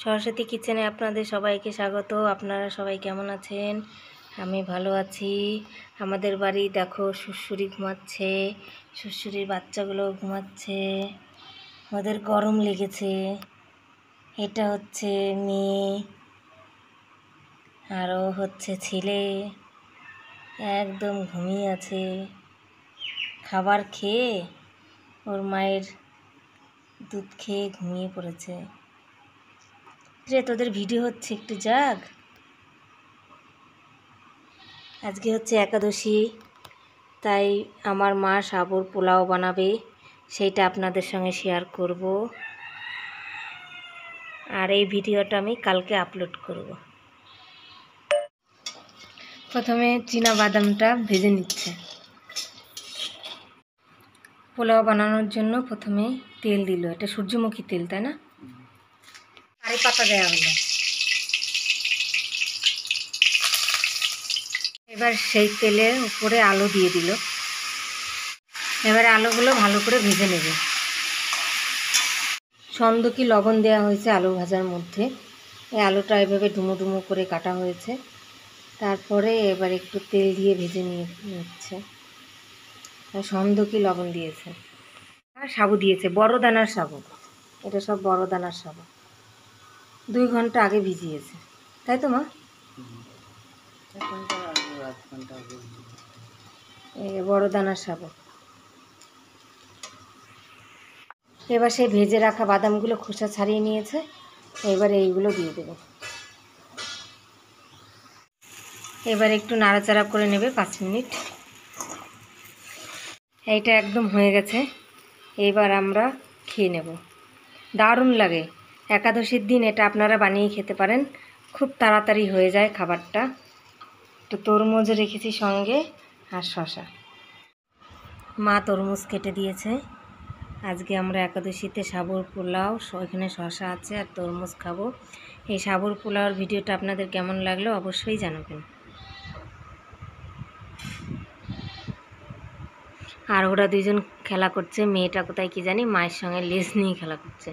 সরস্বতী কিচেনে আপনাদের সবাইকে স্বাগত। আপনারা সবাই কেমন আছেন? আমি ভালো আছি। আমাদের বাড়ি দেখো শ্বশুরি ঘুমাচ্ছে, শ্বশুরির বাচ্চাগুলো ঘুমাচ্ছে, ওদের গরম লেগেছে। এটা হচ্ছে মেয়ে আরও হচ্ছে ছেলে, একদম ঘুমিয়ে আছে। খাবার খেয়ে ওর মায়ের দুধ খেয়ে ঘুমিয়ে পড়েছে। রে তোদের ভিডিও হচ্ছে, একটু জাগ। আজকে হচ্ছে একাদশী, তাই আমার মা সাবুর পোলাও বানাবে, সেইটা আপনাদের সঙ্গে শেয়ার করব। আর এই ভিডিওটা আমি কালকে আপলোড করব। প্রথমে চীনা বাদামটা ভেজে নিচ্ছে। পোলাও বানানোর জন্য প্রথমে তেল দিল, এটা সূর্যমুখী তেল, তাই না? কারি পাতা দেওয়া হলো। এবার সেই তেলের উপরে আলু দিয়ে দিল। এবার আলুগুলো ভালো করে ভেজে নেবে। সন্দকি লবণ দেওয়া হয়েছে আলু ভাজার মধ্যে। এই আলুটা এভাবে ডুমো ডুমো করে কাটা হয়েছে। তারপরে এবার একটু তেল দিয়ে ভেজে নিচ্ছে। সন্দকি লবণ দিয়েছে আর সাবু দিয়েছে, বড় দানার সাবু। এটা সব বড় দানার সাবু, 2 ঘন্টা আগে ভিজিয়েছে, তাই তো মা? বড় দানার সাবু। এবার সেই ভেজে রাখা বাদামগুলো খোসা ছাড়িয়ে নিয়েছে, এবার এইগুলো দিয়ে দেবো। এবার একটু নাড়াচাড়া করে নেবে 5 মিনিট। এইটা একদম হয়ে গেছে। এবার আমরা খেয়ে নেব। দারুণ লাগে। একাদশীর দিন এটা আপনারা বানিয়ে খেতে পারেন, খুব তাড়াতাড়ি হয়ে যায় খাবারটা। একটু তরমুজ রেখেছি সঙ্গে আর শশা। মা তরমুজ কেটে দিয়েছে। আজকে আমরা একাদশীতে সাবুর পোলাও, এখানে শশা আছে আর তরমুজ খাবো। এই সাবুর পোলাওর ভিডিওটা আপনাদের কেমন লাগলো অবশ্যই জানাবেন। আর ওরা দুজন খেলা করছে, মেয়েটা কোথায় কি জানি মায়ের সঙ্গে লেজ নিয়ে খেলা করছে।